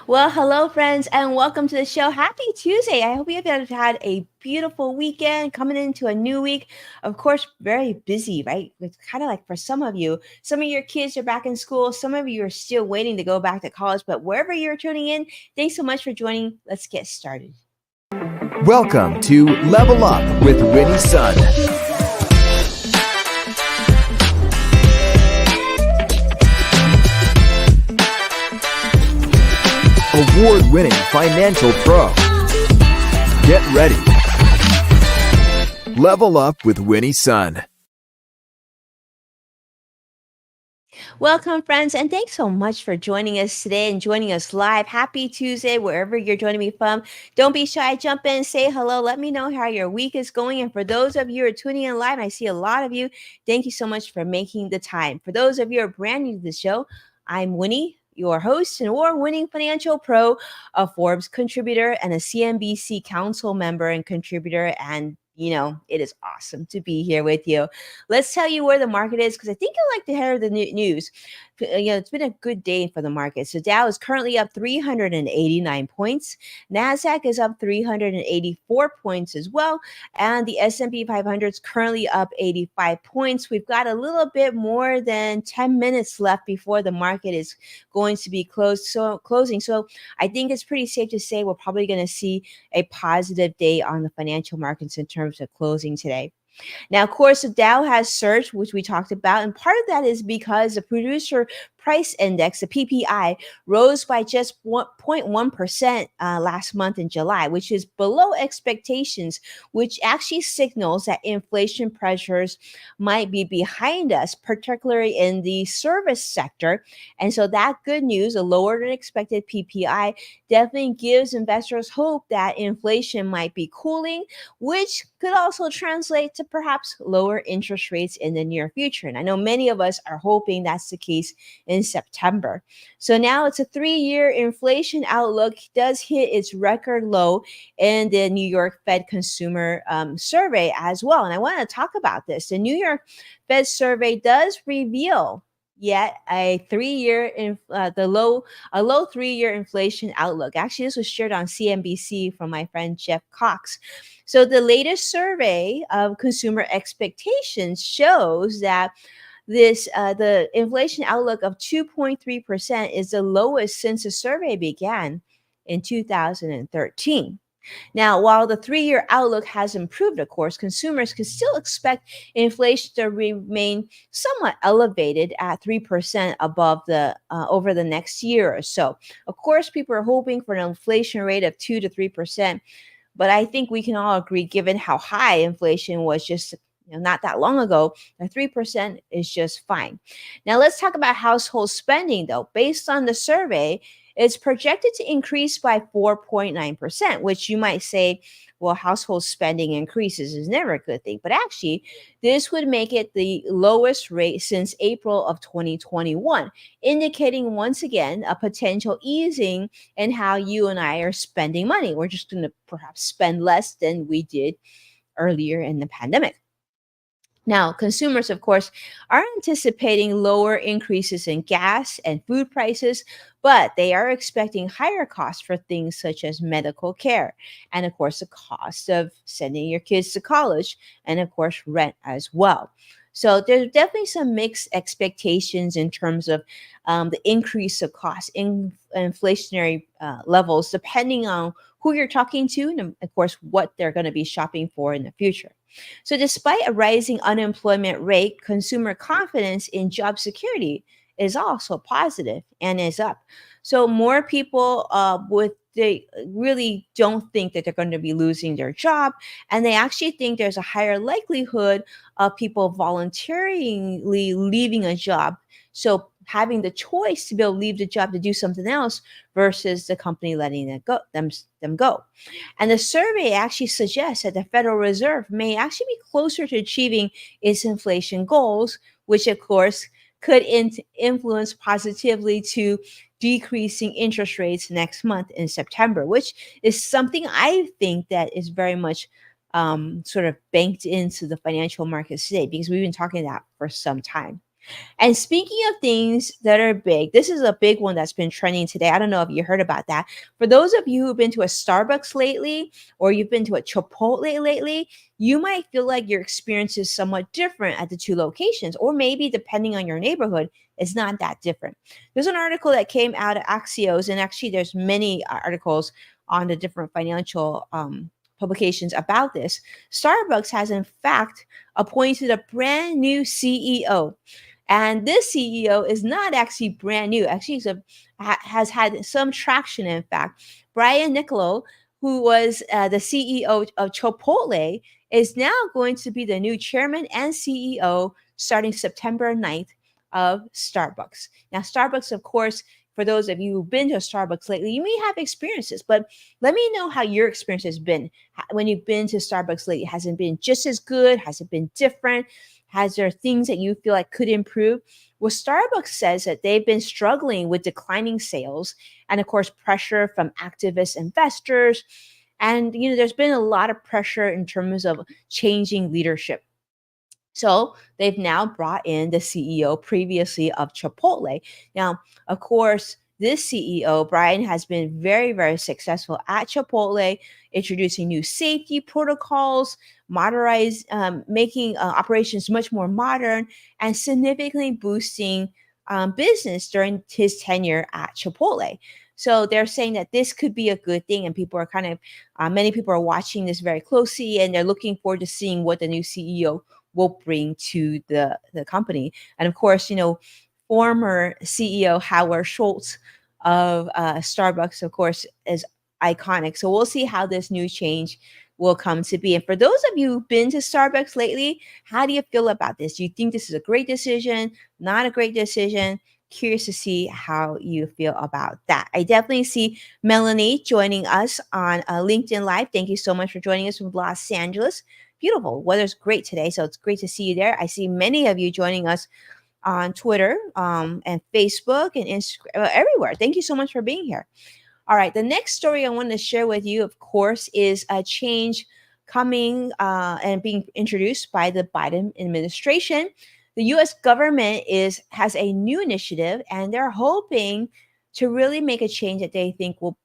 Well, hello, friends, and welcome to the show. Happy Tuesday. I hope you guys have had a beautiful weekend coming into a new week. Of course, very busy, right? It's kind of like for some of your kids are back in school, some of you are still waiting to go back to college, but wherever you're tuning in, thanks so much for joining. Let's get started. Welcome to Level Up with Winnie Sun. Award-winning financial pro. Get ready. Level Up with Winnie Sun. Welcome, friends, and thanks so much for joining us today and joining us live. Happy Tuesday, wherever you're joining me from. Don't be shy, jump in, say hello. Let me know how your week is going. And for those of you who are tuning in live, I see a lot of you. Thank you so much for making the time. For those of you who are brand new to the show, I'm Winnie, your host and award-winning financial pro, a Forbes contributor, and a CNBC council member and contributor. And it is awesome to be here with you. Let's tell you where the market is because I think you like to hear the news. It's been a good day for the market. So Dow is currently up 389 points. Nasdaq is up 384 points as well, and the S&P 500 is currently up 85 points. We've got a little bit more than 10 minutes left before the market is going to be closing. So I think it's pretty safe to say we're probably going to see a positive day on the financial markets in terms of closing today. Now, of course, the Dow has surged, which we talked about, and part of that is because the producer price index, the PPI, rose by just 0.1% last month in July, which is below expectations, which actually signals that inflation pressures might be behind us, particularly in the service sector. And so that good news, a lower than expected PPI, definitely gives investors hope that inflation might be cooling, which could also translate to perhaps lower interest rates in the near future. And I know many of us are hoping that's the case in September. So now it's a 3-year inflation outlook does hit its record low in the New York Fed consumer survey as well. And I want to talk about this. The New York Fed survey does reveal yet a 3-year a low 3-year inflation outlook. Actually, this was shared on CNBC from my friend Jeff Cox. So the latest survey of consumer expectations shows that the inflation outlook of 2.3% is the lowest since the survey began in 2013. Now, while the 3-year outlook has improved, of course, consumers can still expect inflation to remain somewhat elevated at 3% above the over the next year or so. Of course, people are hoping for an inflation rate of 2 to 3%, but I think we can all agree, given how high inflation was just not that long ago, the 3% is just fine. Now, let's talk about household spending, though. Based on the survey, it's projected to increase by 4.9%, which you might say, well, household spending increases is never a good thing. But actually, this would make it the lowest rate since April of 2021, indicating once again a potential easing in how you and I are spending money. We're just going to perhaps spend less than we did earlier in the pandemic. Now, consumers, of course, are anticipating lower increases in gas and food prices, but they are expecting higher costs for things such as medical care and, of course, the cost of sending your kids to college and, of course, rent as well. So there's definitely some mixed expectations in terms of the increase of cost, inflationary levels, depending on who you're talking to and, of course, what they're going to be shopping for in the future. So, despite a rising unemployment rate, consumer confidence in job security is also positive and is up. So, more people they really don't think that they're going to be losing their job, and they actually think there's a higher likelihood of people voluntarily leaving a job. So, having the choice to be able to leave the job to do something else versus the company letting them go. And the survey actually suggests that the Federal Reserve may actually be closer to achieving its inflation goals, which of course could influence positively to decreasing interest rates next month in September, which is something I think that is very much sort of banked into the financial markets today because we've been talking that for some time. And speaking of things that are big, this is a big one that's been trending today. I don't know if you heard about that. For those of you who've been to a Starbucks lately, or you've been to a Chipotle lately, you might feel like your experience is somewhat different at the two locations, or maybe depending on your neighborhood, it's not that different. There's an article that came out of Axios, and actually, there's many articles on the different financial publications about this. Starbucks has, in fact, appointed a brand new CEO, and this CEO is not actually brand new. Actually, has had some traction. In fact, Brian Niccolo, who was the CEO of Chipotle, is now going to be the new chairman and CEO starting September 9th of Starbucks. Now, Starbucks, of course, for those of you who've been to a Starbucks lately, you may have experiences, but let me know how your experience has been when you've been to Starbucks lately. Has it been just as good? Has it been different? Has there things that you feel like could improve? Well, Starbucks says that they've been struggling with declining sales and, of course, pressure from activist investors. And, there's been a lot of pressure in terms of changing leadership. So they've now brought in the CEO previously of Chipotle. Now, of course, this CEO, Brian, has been very, very successful at Chipotle, introducing new safety protocols, making operations much more modern, and significantly boosting business during his tenure at Chipotle. So they're saying that this could be a good thing, and people are many people are watching this very closely, and they're looking forward to seeing what the new CEO will bring to the company. And of course, former CEO Howard Schultz of Starbucks, of course, is iconic. So we'll see how this new change will come to be. And for those of you who've been to Starbucks lately, how do you feel about this? Do you think this is a great decision? Not a great decision? Curious to see how you feel about that. I definitely see Melanie joining us on LinkedIn Live. Thank you so much for joining us from Los Angeles. Beautiful. Weather's great today, so it's great to see you there. I see many of you joining us on Twitter and Facebook and Instagram, everywhere. Thank you so much for being here. All right, the next story I wanted to share with you, of course, is a change coming and being introduced by the Biden administration. The U.S. government has a new initiative, and they're hoping to really make a change that they think will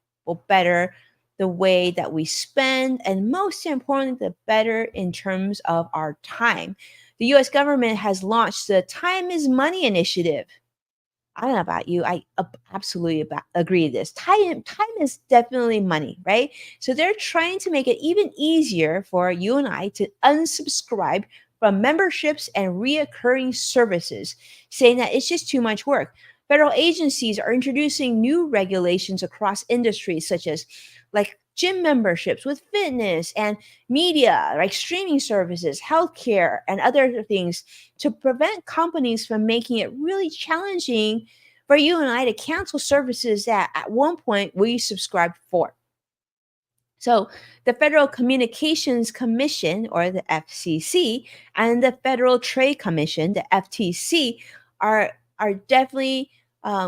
better the way that we spend, and most importantly, the better in terms of our time. The U.S. government has launched the Time is Money initiative. I don't know about you. I absolutely agree with this. Time is definitely money, right? So they're trying to make it even easier for you and I to unsubscribe from memberships and reoccurring services, saying that it's just too much work. Federal agencies are introducing new regulations across industries, such as like gym memberships with fitness and media, like streaming services, healthcare, and other things, to prevent companies from making it really challenging for you and I to cancel services that at one point we subscribed for. So, the Federal Communications Commission, or the FCC, and the Federal Trade Commission, the FTC, are definitely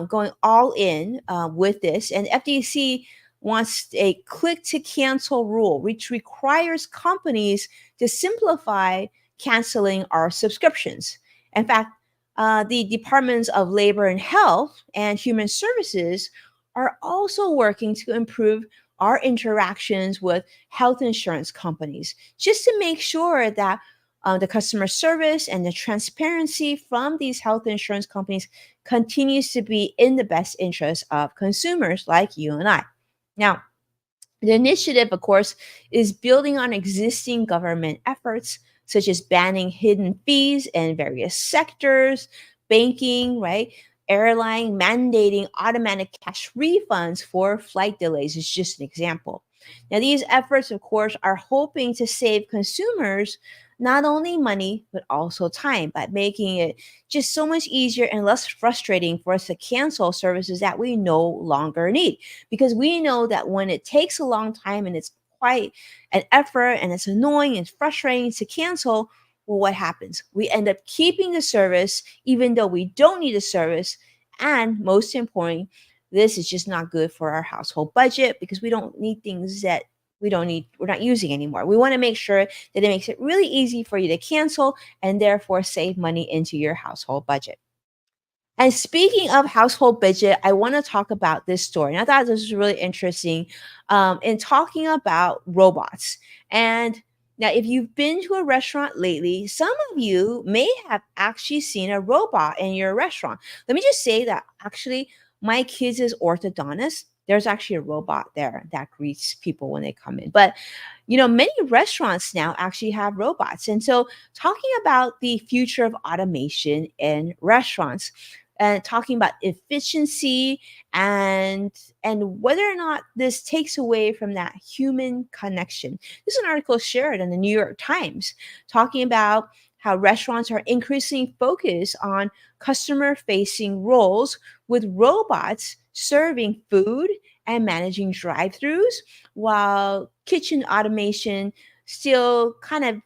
going all in with this. And FTC wants a click to cancel rule, which requires companies to simplify canceling our subscriptions. In fact, the Departments of Labor and Health and Human Services are also working to improve our interactions with health insurance companies, just to make sure that the customer service and the transparency from these health insurance companies continues to be in the best interest of consumers like you and I. Now, the initiative, of course, is building on existing government efforts, such as banning hidden fees in various sectors, banking, right? Airline mandating automatic cash refunds for flight delays is just an example. Now, these efforts, of course, are hoping to save consumers not only money, but also time by making it just so much easier and less frustrating for us to cancel services that we no longer need, because we know that when it takes a long time and it's quite an effort and it's annoying and frustrating to cancel, well, what happens? We end up keeping the service even though we don't need the service. And most importantly, this is just not good for our household budget, because we don't need things that we're not using anymore. We want to make sure that it makes it really easy for you to cancel and therefore save money into your household budget. And speaking of household budget, I want to talk about this story. And I thought this was really interesting in talking about robots. And now, if you've been to a restaurant lately, some of you may have actually seen a robot in your restaurant. Let me just say that actually, my kids' orthodontist, there's actually a robot there that greets people when they come in. But many restaurants now actually have robots. And so, talking about the future of automation in restaurants and talking about efficiency and whether or not this takes away from that human connection. This is an article shared in the New York Times talking about how restaurants are increasingly focused on customer facing roles with robots serving food and managing drive-throughs, while kitchen automation still kind of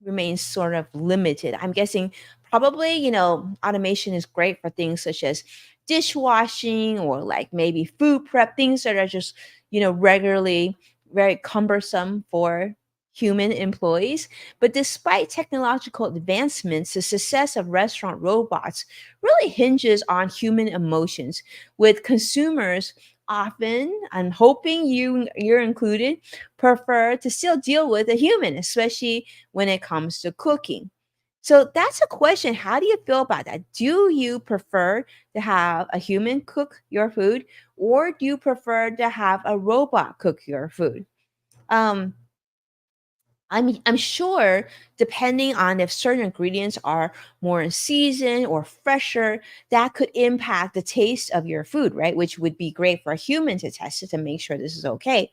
remains sort of limited. I'm guessing probably, automation is great for things such as dishwashing or like maybe food prep, things that are just, regularly very cumbersome for human employees. But despite technological advancements, the success of restaurant robots really hinges on human emotions, with consumers often, I'm hoping you're included, prefer to still deal with a human, especially when it comes to cooking. So that's a question. How do you feel about that? Do you prefer to have a human cook your food, or do you prefer to have a robot cook your food? Um, I'm sure, depending on if certain ingredients are more in season or fresher, that could impact the taste of your food, right? Which would be great for a human to test it to make sure this is okay.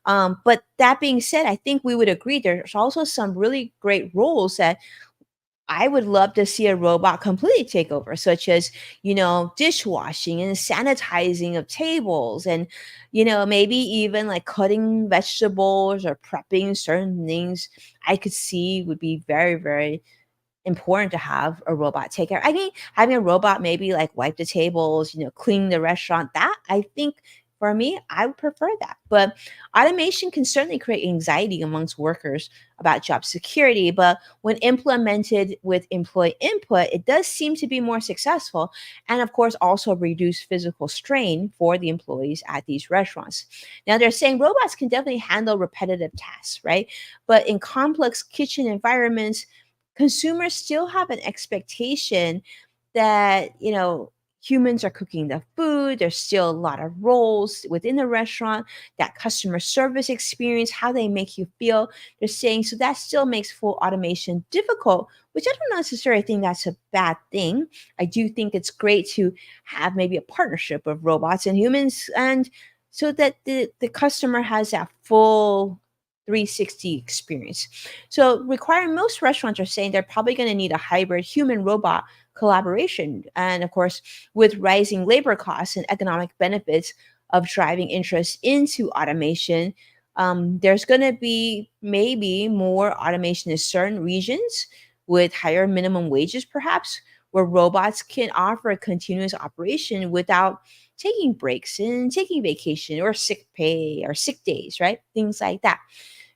But that being said, I think we would agree there's also some really great roles that I would love to see a robot completely take over, such as, dishwashing and sanitizing of tables, and, maybe even like cutting vegetables or prepping certain things. I could see would be very, very important to have a robot take care. I mean, having a robot maybe like wipe the tables, clean the restaurant, that I think for me, I would prefer that. But automation can certainly create anxiety amongst workers about job security. But when implemented with employee input, it does seem to be more successful. And of course, also reduce physical strain for the employees at these restaurants. Now, they're saying robots can definitely handle repetitive tasks, right? But in complex kitchen environments, consumers still have an expectation that, humans are cooking the food. There's still a lot of roles within the restaurant, that customer service experience, how they make you feel. They're saying so that still makes full automation difficult, which I don't necessarily think that's a bad thing. I do think it's great to have maybe a partnership of robots and humans, and so that the customer has that full 360 experience. So, requiring most restaurants are saying they're probably going to need a hybrid human robot collaboration. And of course, with rising labor costs and economic benefits of driving interest into automation, there's going to be maybe more automation in certain regions with higher minimum wages, perhaps, where robots can offer a continuous operation without taking breaks and taking vacation or sick pay or sick days, right? Things like that.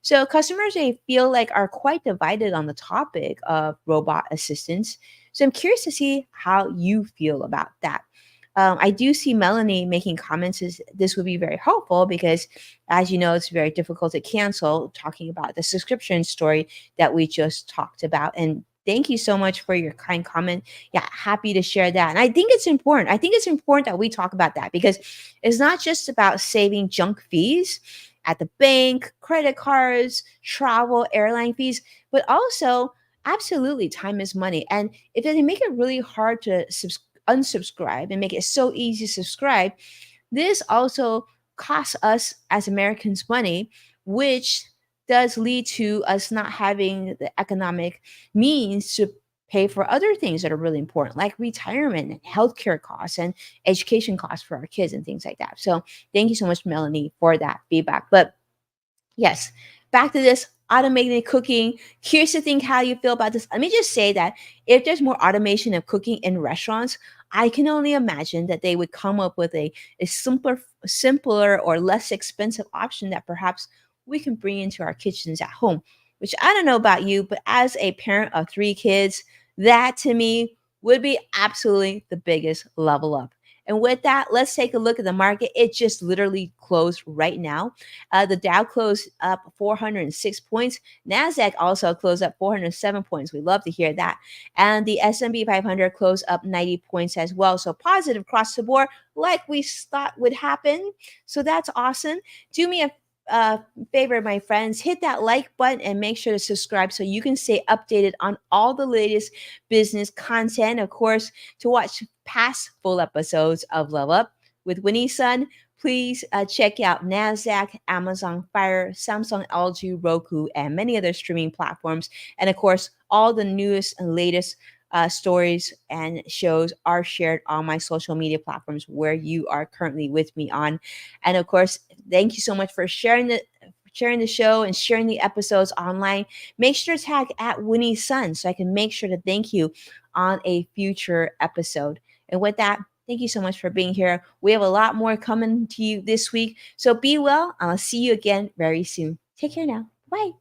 So customers, I feel like, are quite divided on the topic of robot assistants. So I'm curious to see how you feel about that. I do see Melanie making comments as this would be very helpful because, as you know, it's very difficult to cancel, talking about the subscription story that we just talked about. And thank you so much for your kind comment. Yeah, happy to share that. And I think it's important. I think it's important that we talk about that because it's not just about saving junk fees at the bank, credit cards, travel, airline fees, but also absolutely time is money. And if they make it really hard to unsubscribe and make it so easy to subscribe, this also costs us as Americans money, which does lead to us not having the economic means to pay for other things that are really important, like retirement and healthcare costs and education costs for our kids and things like that. So thank you so much, Melanie, for that feedback. But yes, back to this automated cooking. Curious to think how you feel about this. Let me just say that if there's more automation of cooking in restaurants, I can only imagine that they would come up with a simpler or less expensive option that perhaps we can bring into our kitchens at home. Which I don't know about you, but as a parent of three kids, that to me would be absolutely the biggest level up. And with that, let's take a look at the market. It just literally closed right now. The Dow closed up 406 points. Nasdaq also closed up 407 points. We love to hear that. And the S&P 500 closed up 90 points as well. So positive across the board, like we thought would happen. So that's awesome. Do me a favor, my friends, hit that like button and make sure to subscribe so you can stay updated on all the latest business content. Of course, to watch past full episodes of Level Up with Winnie Sun, please check out NASDAQ, Amazon Fire, Samsung, LG, Roku, and many other streaming platforms. And of course, all the newest and latest stories and shows are shared on my social media platforms where you are currently with me on. And of course, thank you so much for sharing the show and sharing the episodes online. Make sure to tag at Winnie Sun so I can make sure to thank you on a future episode. And with that, thank you so much for being here. We have a lot more coming to you this week. So be well. I'll see you again very soon. Take care now. Bye.